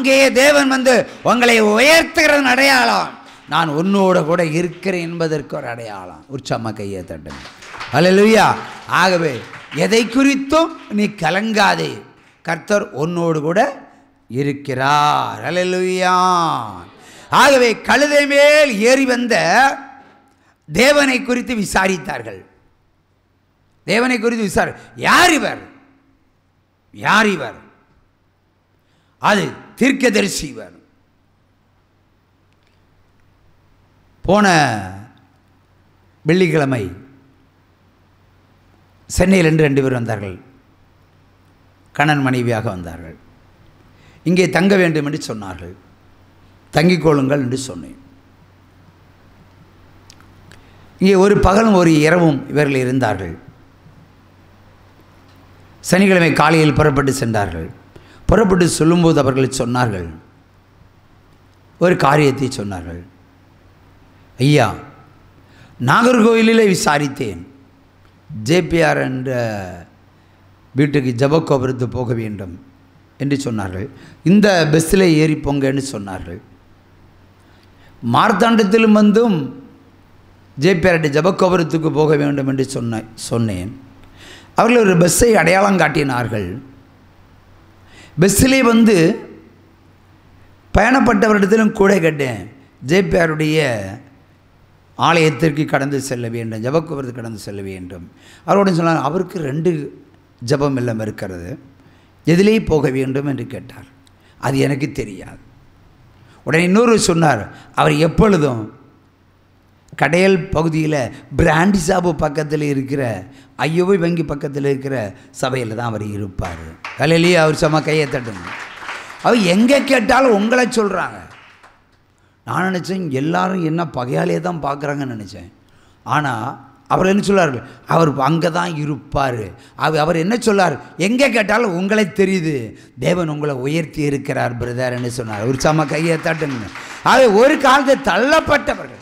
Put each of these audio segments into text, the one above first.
அங்கேயே தேவன் வந்து உங்களை உயர்த்துகிறது அடையாளம். நான் உன்னோட கூட இருக்கிறேன் என்பதற்கு ஒரு அடையாளம். உற்சாகமாக கையை தட்டுங்க. அல்லேலூயா. ஆகவே எதை குறித்தும் நீ கலங்காதே, கர்த்தர் உன்னோடு கூட இருக்கிறார். அல்லேலூயா. ஆகவே கழுதை மேல் ஏறி வந்த தேவனை குறித்து விசாரித்தார்கள். தேவனை குறித்து யார் இவர், யார் இவர்? அது தீர்க்கதரிசி இவர். போன வெள்ளிக்கிழமை சென்னையில் 2 பேர் வந்தார்கள். கணவன் மனைவியாக வந்தார்கள். இங்கே தங்க வேண்டும் என்று சொன்னார்கள். தங்கிக் கொள்ளுங்கள் என்று சொன்னேன். இங்கே ஒரு பகலும் ஒரு இரவும் இவர்கள் இருந்தார்கள். சனிக்கிழமை காலையில் புறப்பட்டு சென்றார்கள். புறப்பட்டு சொல்லும்போது அவர்கள் சொன்னார்கள், ஒரு காரியத்தை சொன்னார்கள். ஐயா, நாகர்கோவிலில் விசாரித்தேன், ஜேபிஆர் என்ற வீட்டுக்கு ஜபக்கோபுரத்து போக வேண்டும் என்று சொன்னார்கள். இந்த பஸ்ஸில் ஏறி போங்க என்று சொன்னார்கள். மார்த்தாண்டத்திலும் வந்தும் ஜேபிஆர் ஜபக்கோபுரத்துக்கு போக வேண்டும் என்று சொன்னேன். அவர்கள் ஒரு பஸ்ஸை அடையாளம் காட்டினார்கள். பஸ்ஸிலே வந்து பயணப்பட்டவரிடத்திலும் கூட கேட்டேன், ஜேபிஆருடைய ஆலயத்திற்கு கடந்து செல்ல வேண்டும், ஜபக்கோபுரத்துக்கு கடந்து செல்ல வேண்டும். அவரோட சொன்னார், அவருக்கு 2 ஜபம் இல்லம் இருக்கிறது, எதிலே போக வேண்டும் என்று கேட்டார். அது எனக்கு தெரியாது. உடனே இன்னொரு சொன்னார், அவர் எப்பொழுதும் கடையல் பகுதியில் பிராண்டி சாப்பு பக்கத்தில் இருக்கிற ஐயோவை வங்கி பக்கத்தில் இருக்கிற சபையில் தான் அவர் இருப்பார். கலையிலேயே அவர் சும்மா கையை தட்டுங்க. அவர் எங்கே கேட்டாலும் உங்களை சொல்கிறாங்க. நான் நினச்சேன் எல்லாரும் என்ன பகையாலே தான் பார்க்குறாங்கன்னு நினச்சேன். ஆனால் அவர் என்ன சொல்லார்கள், அவர் அங்கே தான் இருப்பார். அவர் என்ன சொல்லார், எங்கே கேட்டாலும் உங்களை தெரியுது, தேவன் உங்களை உயர்த்தி இருக்கிறார் பிரதர் என்று சொன்னார். ஒரு சம கையை தட்டுங்க. ஒரு காலத்தை தள்ளப்பட்டவர்கள்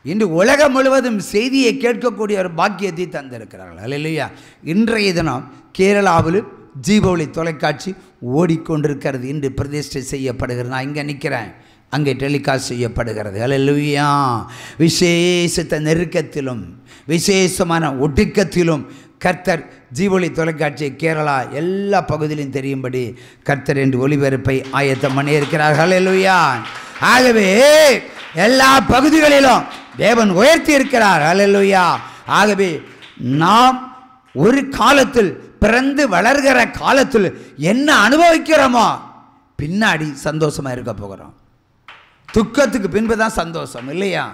இன்று உலகம் முழுவதும் செய்தியை கேட்கக்கூடிய ஒரு பாக்கியத்தை தந்திருக்கிறார்கள். அல்லேலூயா. இன்றைய தினம் கேரளாவில் ஜீவொளி தொலைக்காட்சி ஓடிக்கொண்டிருக்கிறது. இன்று பிரதிஷ்டை செய்யப்படுகிறது. நான் இங்கே நிற்கிறேன், அங்கே டெலிகாஸ்ட் செய்யப்படுகிறது. அல்லேலூயா. விசேஷத்த நெருக்கத்திலும் விசேஷமான ஒடுக்கத்திலும் கர்த்தர் ஜீவொளி தொலைக்காட்சி கேரளா எல்லா பகுதியிலும் தெரியும்படி கர்த்தர் என்று ஒளிபரப்பை ஆயத்தம் பண்ணி இருக்கிறார்கள். அல்லேலூயா. ஆகவே எல்லா பகுதிகளிலும் தேவன் உயர்த்தி இருக்கிறார். அல்லேலூயா. ஆகவே நாம் ஒரு காலத்தில் பிறந்து வளர்கிற காலத்தில் என்ன அனுபவிக்கிறோமோ பின்னாடி சந்தோஷமாக இருக்க போகிறோம். துக்கத்துக்கு பின்பு தான் சந்தோஷம், இல்லையா?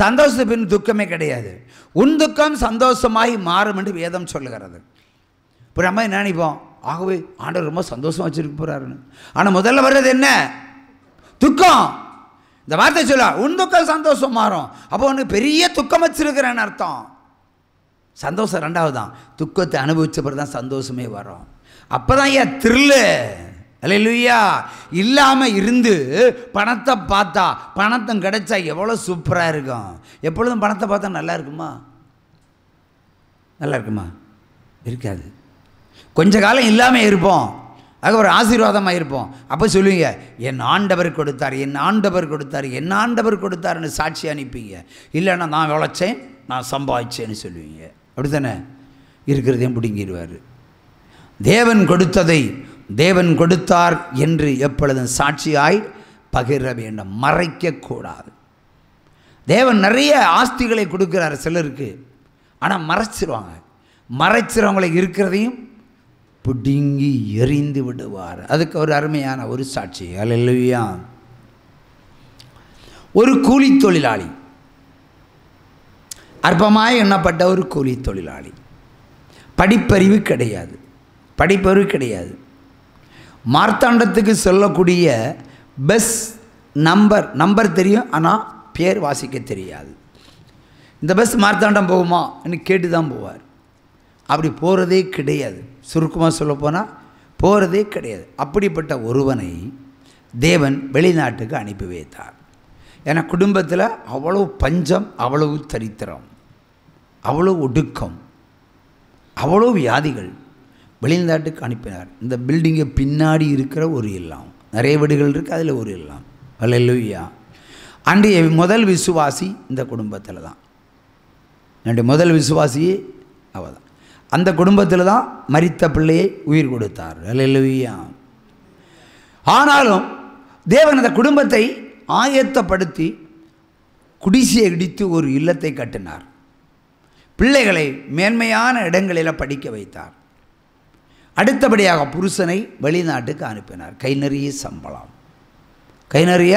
சந்தோஷத்துக்கு பின்பு துக்கமே கிடையாது. உன் துக்கம் சந்தோஷமாய் மாறும் என்று வேதம் சொல்லுகிறது. இப்போ நம்ம என்ன நினைப்போம், ஆகவே ஆண்டவர் ரொம்ப சந்தோஷமாக வச்சுருக்க போகிறாருன்னு. ஆனால் முதல்ல வர்றது என்ன? துக்கம். இந்த வார்த்தை சொல்ல, உன் துக்கம் சந்தோஷம் மாறும். அப்போ உனக்கு பெரிய துக்கம் வச்சிருக்கிறேன்னு அர்த்தம். சந்தோஷம் 2வது தான். துக்கத்தை அனுபவிச்ச பிறகு தான் சந்தோஷமே வரும். அப்போ தான் ஏன் த்ரில்லு. அல்லேலூயா. இல்லாமல் இருந்து பணத்தை பார்த்தா, பணத்தை கிடைச்சா எவ்வளோ சூப்பராக இருக்கும். எப்பொழுதும் பணத்தை பார்த்தா நல்லா இருக்குமா? நல்லா இருக்குமா? இருக்காது. கொஞ்ச காலம் இல்லாமல் இருப்போம், அது ஒரு ஆசீர்வாதமாக இருப்போம். அப்போ சொல்லுவீங்க, என் ஆண்டவர் கொடுத்தார், என் ஆண்டவர் கொடுத்தார், என் ஆண்டவர் கொடுத்தாருன்னு சாட்சி அனுப்பிங்க. இல்லைன்னா நான் உழைச்சேன், நான் சம்பாதிச்சேன்னு சொல்லுவீங்க. அப்படி தானே? இருக்கிறதையும் பிடுங்கிடுவார். தேவன் கொடுத்ததை தேவன் கொடுத்தார் என்று எப்பொழுதும் சாட்சியாய் பகிர வேண்டும், மறைக்கக்கூடாது. தேவன் நிறைய ஆஸ்திகளை கொடுக்குறார் சிலருக்கு, ஆனால் மறைச்சிருவாங்க. மறைச்சிறவங்களை இருக்கிறதையும் பிடுங்கி எறிந்து விடுவார். அதுக்கு ஒரு அருமையான ஒரு சாட்சி. அல்லேலூயா. ஒரு கூலி தொழிலாளி, அற்பமாய் எண்ணப்பட்ட ஒரு கூலி தொழிலாளி, படிப்பறிவு கிடையாது, படிப்பறிவு கிடையாது. மார்த்தாண்டத்துக்கு சொல்லக்கூடிய பஸ் நம்பர் தெரியும், ஆனால் பேர் வாசிக்க தெரியாது. இந்த பஸ் மார்த்தாண்டம் போகுமா என்று கேட்டு தான் போவார். அப்படி போகிறதே கிடையாது. சுருக்கமாக சொல்லப்போனால் போகிறதே கிடையாது. அப்படிப்பட்ட ஒருவனை தேவன் வெளிநாட்டுக்கு அனுப்பி வைத்தார். ஏன்னா குடும்பத்தில் அவ்வளோ பஞ்சம், அவ்வளவு தரித்திரம், அவ்வளோ ஒடுக்கம், அவ்வளோ வியாதிகள். வெளிநாட்டுக்கு அனுப்பினார். இந்த பில்டிங்கை பின்னாடி இருக்கிற ஒரு இல்லம், நிறைய வீடுகள் இருக்குது, அதில் ஒரு எல்லாம். அல்லேலூயா. அன்றைய முதல் விசுவாசி இந்த குடும்பத்தில் தான். என்னுடைய முதல் விசுவாசியே அவள் தான். அந்த குடும்பத்தில் தான் மரித்த பிள்ளையை உயிர் கொடுத்தார். அல்லேலூயா. ஆனாலும் தேவன் அந்த குடும்பத்தை ஆயத்தப்படுத்தி குடிசையை இடித்து ஒரு இல்லத்தை கட்டினார். பிள்ளைகளை மேன்மையான இடங்களில் படிக்க வைத்தார். அடுத்தபடியாக புருஷனை வெளிநாட்டுக்கு அனுப்பினார். கை நிறைய சம்பளம், கை நிறைய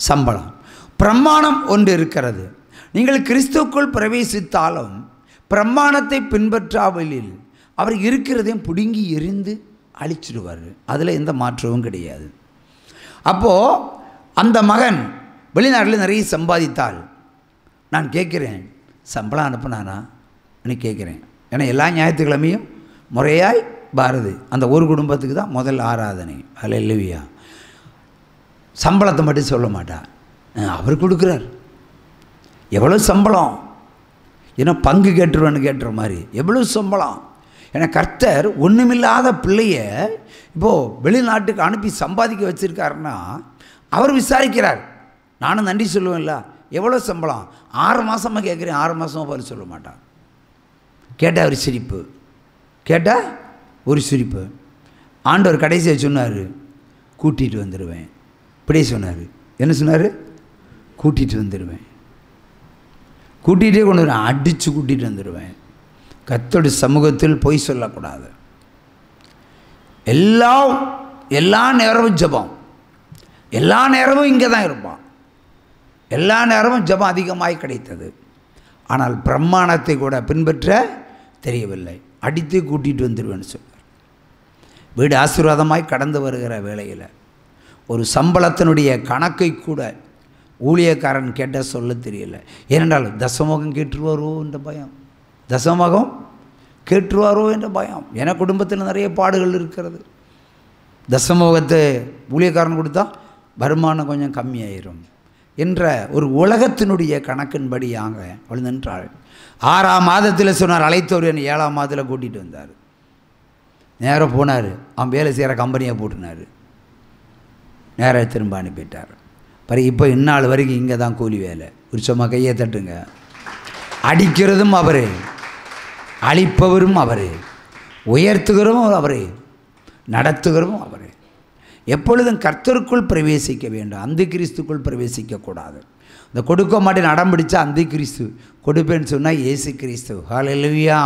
சம்பளம். பிரமாணம் ஒன்று இருக்கிறது. நீங்கள் கிறிஸ்துவுக்குள் பிரவேசித்தாலும் பிரமாணத்தை பின்பற்றாவலில் அவர் இருக்கிறதையும் பிடுங்கி எரிந்து அழிச்சிடுவார். அதில் எந்த மாற்றமும் கிடையாது. அப்போது அந்த மகன் வெளிநாட்டில் நிறைய சம்பாதித்தால் நான் கேட்குறேன், சம்பளம் அனுப்புனானா கேட்குறேன். ஏன்னா எல்லா ஞாயிற்றுக்கிழமையும் முறையாய் பாரதி அந்த ஒரு குடும்பத்துக்கு தான் முதல் ஆராதனை. அல்லேலூயா. சம்பளத்தை மட்டும் சொல்ல மாட்டார், அவர் கொடுக்குறார். எவ்வளோ சம்பளம், ஏன்னா பங்கு கேட்டுருவேன்னு கேட்டுற மாதிரி எவ்வளோ சம்பளம். ஏன்னா கர்த்தர் ஒன்றுமில்லாத பிள்ளைய இப்போது வெளிநாட்டுக்கு அனுப்பி சம்பாதிக்க வச்சுருக்காருன்னா அவர் விசாரிக்கிறார். நானும் நன்றி சொல்லுவேன்ல. எவ்வளோ சம்பளம்? 6 மாதமாக கேட்குறேன், 6 மாதமாக பதில் சொல்ல மாட்டான். கேட்டால் ஒரு சிரிப்பு, கேட்டால் ஒரு சிரிப்பு. ஆண்டவர் கடைசியை சொன்னார், கூட்டிகிட்டு வந்துடுவேன். இப்படியே சொன்னார். என்ன சொன்னார்? கூட்டிகிட்டு வந்துடுவேன். கூட்டிகிட்டே கொண்டு வருவேன், அடித்து கூட்டிகிட்டு வந்துடுவேன். கர்த்தருடைய சமூகத்தில் பொய் சொல்லக்கூடாது. எல்லா நேரமும் ஜெபம், எல்லா நேரமும் இங்கே தான் இருப்பான். எல்லா நேரமும் ஜெபம் அதிகமாய் கிடைத்தது. ஆனால் பிரமாணத்தை கூட பின்பற்ற தெரியவில்லை. அடித்து கூட்டிகிட்டு வந்துடுவேன்னு சொன்னார். வீடு ஆசீர்வாதமாய் கடந்து வருகிற வேளையில் ஒரு சம்பளத்தினுடைய கணக்கை கூட ஊழியக்காரன் கேட்டால் சொல்ல தெரியல. ஏனென்றால் தசமோகம் கேட்டுருவாரோ என்ற பயம், தசமோகம் கேட்டுருவாரோ என்ற பயம். என குடும்பத்தில் நிறைய பாடுகள் இருக்கிறது. தசமோகத்தை ஊழியக்காரன் கொடுத்தா வருமானம் கொஞ்சம் கம்மியாயிரும் என்ற ஒரு உலகத்தினுடைய கணக்கின்படியாக அவள் நின்றாள். 6ஆம் மாதத்தில் சொன்னார், அழைத்தவர் என்னை 7ஆம் மாதத்தில் கூட்டிகிட்டு வந்தார். நேராக போனார், அவன் வேலை செய்கிற கம்பெனியை போட்டுனார். நேராக திரும்ப அனுப்பிட்டார். பிறகு இப்போ இந்நாள் வரைக்கும் இங்கே தான் கூலி வேலை. ஒரு சும்மா கையை தட்டுங்க. அடிக்கிறதும் அவரே, அழிப்பவரும் அவரே, உயர்த்துகிறதும் அவரே, நடத்துகிறதும் அவரே. எப்பொழுதும் கர்த்தருக்குள் பிரவேசிக்க வேண்டும், அந்த கிறிஸ்துக்குள் பிரவேசிக்கக்கூடாது. இந்த கொடுக்க மாட்டேன் அடம் பிடிச்சா அந்த கிறிஸ்து, கொடுப்பேன்னு சொன்னால் இயேசு கிறிஸ்து. ஹல்லேலூயா.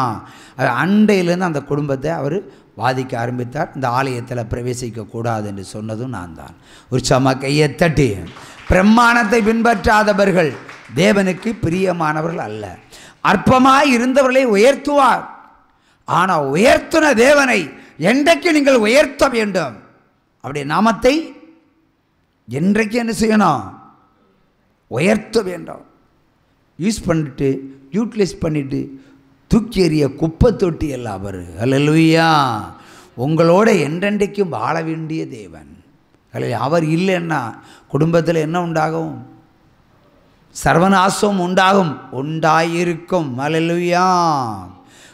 அண்டையிலேருந்து அந்த குடும்பத்தை அவர் வாதிக்க ஆரம்பித்தார். இந்த ஆலயத்தில் பிரவேசிக்கக்கூடாது என்று சொன்னதும் நான் தான். ஒரு சம கையை தட்டி, பிரமாணத்தை பின்பற்றாதவர்கள் தேவனுக்கு பிரியமானவர்கள் அல்ல. அற்பமாய் இருந்தவர்களை உயர்த்துவார். ஆனால் உயர்த்தின தேவனை என்றைக்கு நீங்கள் உயர்த்த வேண்டும். அவருடைய நாமத்தை என்றைக்கு என்ன செய்யணும்? உயர்த்த வேண்டும். யூஸ் பண்ணிட்டு யூட்டிலைஸ் பண்ணிவிட்டு தூக்கி எறிய குப்பை தொட்டி எல்லாம் அவர். அல்லேலூயா. உங்களோட என்றென்றைக்கும் வாழ வேண்டிய தேவன். அவர் இல்லைன்னா குடும்பத்தில் என்ன உண்டாகும்? சர்வநாசம் உண்டாகும், உண்டாயிருக்கும். அல்லேலூயா,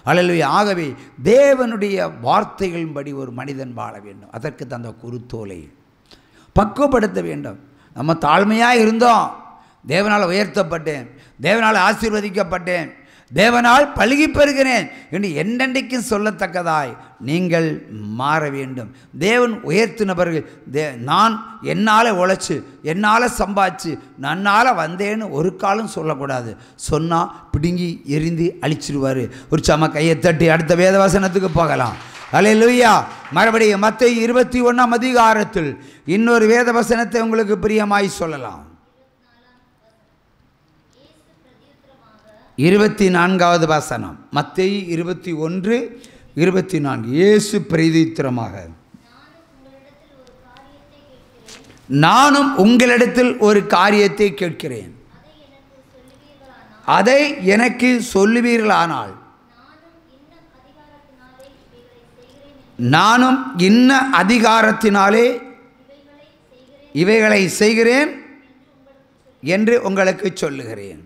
அல்லேலூயா. ஆகவே தேவனுடைய வார்த்தைகளின்படி ஒரு மனிதன் வாழ வேண்டும். அதற்கு தந்த குருத்தோலை பக்குவப்படுத்த வேண்டும். நம்ம தாழ்மையாக இருந்தோம், தேவனால் உயர்த்தப்பட்டேன், தேவனால் ஆசீர்வதிக்கப்பட்டேன், தேவனால் பழுகி பெறுகிறேன் என்று என்றென்றைக்கும் சொல்லத்தக்கதாய் நீங்கள் மாற வேண்டும். தேவன் உயர்த்தினவர்கள் நான் என்னால் உழைச்சி என்னால் சம்பாதிச்சு நன்னால் வந்தேன்னு ஒரு காலம் சொல்லக்கூடாது. சொன்னால் பிடுங்கி எரிந்து அழிச்சிடுவார். ஒரு சம கையை தட்டி அடுத்த வேதவசனத்துக்கு போகலாம். அல்லேலூயா. மறுபடியும் மத்தேயு 21ஆம் அதிகாரத்தில் இன்னொரு வேதவசனத்தை உங்களுக்கு பிரியமாய் சொல்லலாம். 24வது வசனம், மத்தேயு 21:24. இயேசு பிரதித்திரமாக, நானும் உங்களிடத்தில் ஒரு காரியத்தை கேட்கிறேன், அதை எனக்கு சொல்லுவீர்களானால் நானும் இன்ன அதிகாரத்தினாலே இவைகளை செய்கிறேன் என்று உங்களுக்கு சொல்லுகிறேன்.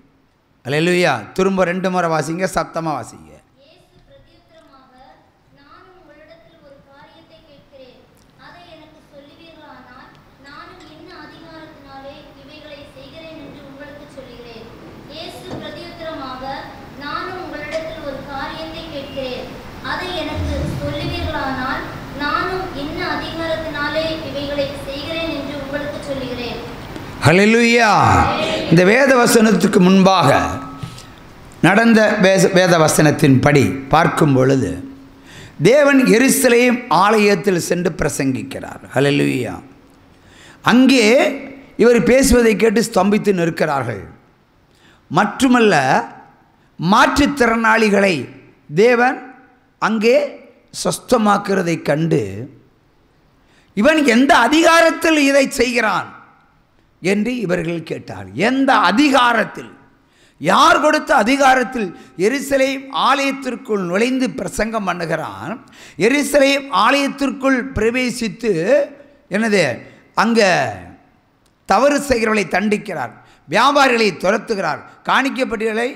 அல்லேலூயா. திரும்ப 2 முறை வாசிங்க, சத்தமாக வாசிங்க. இவைகளை செய்கிறேன் என்று உங்களுக்கு சொல்லுகிறேன். ஹல்லேலூயா. இந்த வேத வசனத்துக்கு முன்பாக நடந்த வேத வசனத்தின்படி பார்க்கும் பொழுது தேவன் எருசலேம் ஆலயத்தில் சென்று பிரசங்கிக்கிறார். ஹல்லேலூயா. அங்கே இவர் பேசுவதை கேட்டு ஸ்தம்பித்து நிற்கிறார்கள். மட்டுமல்ல, மாற்றுத்திறனாளிகளை தேவன் அங்கே சொஸ்தமாக்குறதை கண்டு இவன் எந்த அதிகாரத்தில் இதை செய்கிறான் என்று இவர்கள் கேட்டார். எந்த அதிகாரத்தில், யார் கொடுத்த அதிகாரத்தில் எருசலேம் ஆலயத்திற்குள் நுழைந்து பிரசங்கம் பண்ணுகிறான்? எருசலேம் ஆலயத்திற்குள் பிரவேசித்து என்னது அங்கே தவறு செய்கிறவர்களை தண்டிக்கிறார், வியாபாரிகளை துரத்துகிறார், காணிக்கப்பட்டிகளை,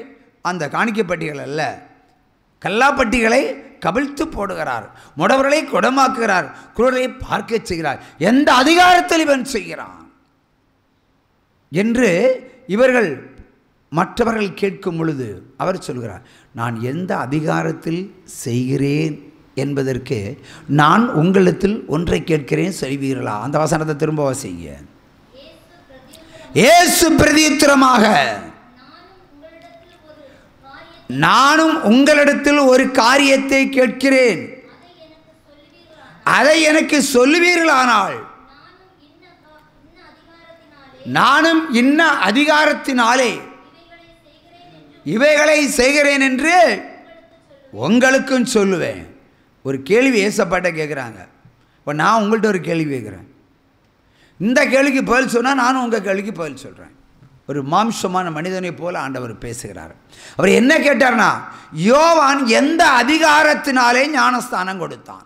அந்த காணிக்கப்பட்டிகள் அல்ல கல்லாப்பட்டிகளை கவிழ்த்து போடுகிறார், முடவர்களை குடமாக்குகிறார், குருடரை பார்க்க செய்கிறார். எந்த அதிகாரத்தில் இவன் செய்கிறான் என்று இவர்கள் மற்றவர்கள் கேட்கும் பொழுது அவர் சொல்கிறார், நான் எந்த அதிகாரத்தில் செய்கிறேன் என்பதற்கு நான் உங்களிடத்தில் ஒன்றை கேட்கிறேன், செய்வீர்களா? அந்த வசனத்தை திரும்ப வாசிங்க. இயேசு பிரதியுத்தரமாக, நானும் உங்களிடத்தில் ஒரு காரியத்தை கேட்கிறேன், அதை எனக்கு சொல்லுவீர்களானால் நானும் இன்ன அதிகாரத்தினாலே இவைகளை செய்கிறேன் என்று உங்களுக்கும் சொல்லுவேன். ஒரு கேள்வி ஏசப்பாட்ட கேட்குறாங்க. இப்போ நான் உங்கள்கிட்ட ஒரு கேள்வி கேட்குறேன். இந்த கேள்விக்கு பதில் சொன்னால் நானும் உங்கள் கேள்விக்கு பதில் சொல்கிறேன். ஒரு மாம்சமான மனிதனை போல ஆண்டவர் பேசுகிறார். அவர் என்ன கேட்டார்னா, யோவான் எந்த அதிகாரத்தினாலே ஞானஸ்தானம் கொடுத்தான்,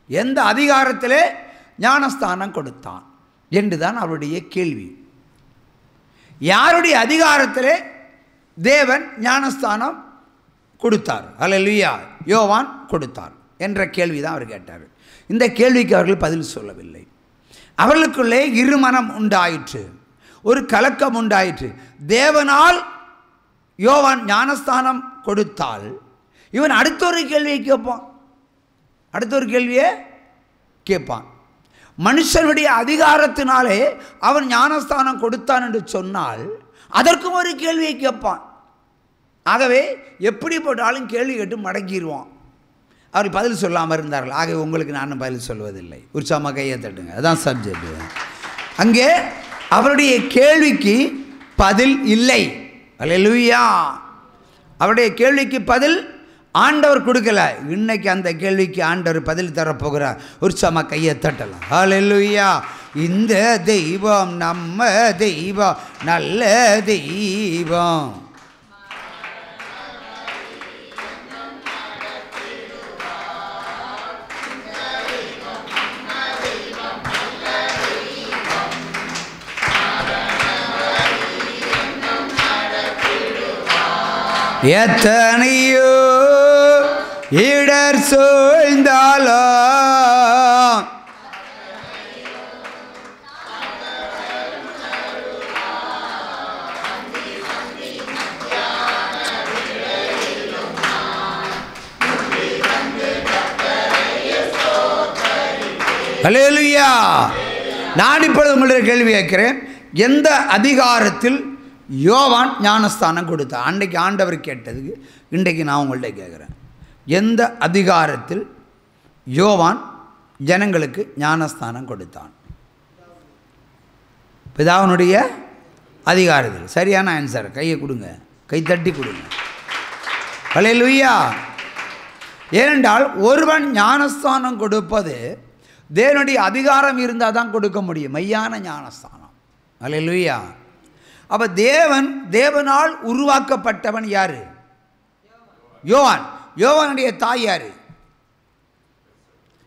எந்த அதிகாரத்திலே ஞானஸ்தானம் கொடுத்தான் என்றுதான் அவருடைய கேள்வி. யாருடைய அதிகாரத்திலே தேவன் ஞானஸ்தானம் கொடுத்தார்? அல்லேலூயா. யோவான் கொடுத்தார் என்ற கேள்வி தான் அவர் கேட்டார். இந்த கேள்விக்கு அவர்கள் பதில் சொல்லவில்லை. அவர்களுக்குள்ளே இருமனம் உண்டாயிற்று, ஒரு கலக்கம் உண்டாயிற்று. தேவனால் யோவான் ஞானஸ்தானம் கொடுத்தால் இவன் அடுத்த ஒரு கேள்வியை கேட்பான், அடுத்த ஒரு கேள்வியை கேட்பான். மனுஷனுடைய அதிகாரத்தினாலே அவன் ஞானஸ்தானம் கொடுத்தான் என்று சொன்னால் அதற்கும் ஒரு கேள்வியை கேட்பான். ஆகவே எப்படி போட்டாலும் கேள்வி கேட்டு மடங்கிடுவான். அவர் பதில் சொல்லாமல் இருந்தார்கள். ஆகவே உங்களுக்கு நானும் பதில் சொல்வதில்லை. உற்சாகமாக கையை தட்டுங்க, அதுதான் சப்ஜெக்ட். அங்கே அவருடைய கேள்விக்கு பதில் இல்லை. அல்லேலூயா. அவருடைய கேள்விக்கு பதில் ஆண்டவர் கொடுக்கல. இன்னைக்கு அந்த கேள்விக்கு ஆண்டவர் பதில் தரப்போகிறார். உற்சாகமாக கையை தட்டலாம். அல்லேலூயா. இந்த தெய்வம் நம்ம தெய்வம், நல்ல தெய்வம். எத்தனையோ இடர் சூழ்ந்தாலும் அல்லேலூயா. நான் இப்பொழுது உங்களுடைய கேள்வி கேட்கிறேன். எந்த அதிகாரத்தில் யோவான் ஞானஸ்தானம் கொடுத்தான்? அன்றைக்கு ஆண்டவர் கேட்டதுக்கு இன்றைக்கு நான் உங்கள்கிட்ட கேட்குறேன். எந்த அதிகாரத்தில் யோவான் ஜனங்களுக்கு ஞானஸ்தானம் கொடுத்தான்? பிதாவினுடைய அதிகாரத்தில். சரியான ஆன்சர். கையை கொடுங்க, கை தட்டி கொடுங்க. அல்லேலூயா. ஏனென்றால் ஒருவன் ஞானஸ்தானம் கொடுப்பது தேவனுடைய அதிகாரம் இருந்தால் தான் கொடுக்க முடியும், மெய்யான ஞானஸ்தானம். அல்லேலூயா. அப்போ தேவனால் உருவாக்கப்பட்டவன் யாரு? யோவான். யோவானுடைய தாய் யாரு?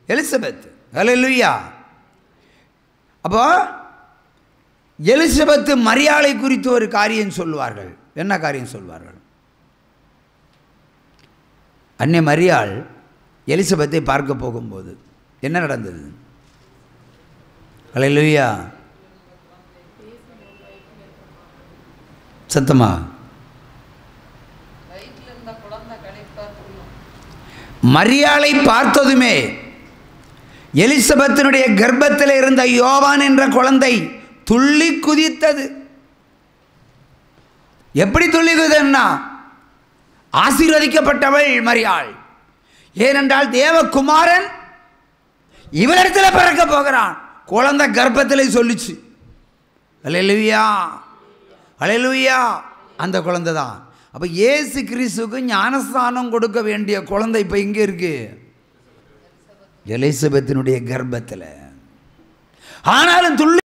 எலிசபெத். அல்லேலூயா. அப்போ எலிசபெத் மரியாளை குறித்து ஒரு காரியம் சொல்லுவார்கள். என்ன காரியம் சொல்வார்கள்? அன்னை மரியாள் எலிசபெத்தை பார்க்க போகும்போது என்ன நடந்தது? அல்லேலூயா. சத்தமா? மரியாளை பார்த்ததுமே எலிசபெத்தினுடைய கர்ப்பத்தில் இருந்த யோவான் என்ற குழந்தை துள்ளி குதித்தது. எப்படி துள்ளி குதித்ததுன்னா, ஆசீர்வதிக்கப்பட்டவள் மரியாள். ஏனென்றால் தேவகுமாரன் இவரிடத்தில் பிறக்க போகிறான். குழந்தை கர்ப்பத்தில் சொல்லிச்சு. அல்லேலூயா, அல்லேலூயா. அந்த குழந்தை தான். அப்போ இயேசு கிறிஸ்துவுக்கு ஞானஸ்தானம் கொடுக்க வேண்டிய குழந்தை இப்போ இங்கே இருக்கு, எலிசபெத்தினுடைய கர்ப்பத்தில். ஆனாலும் துள்ளி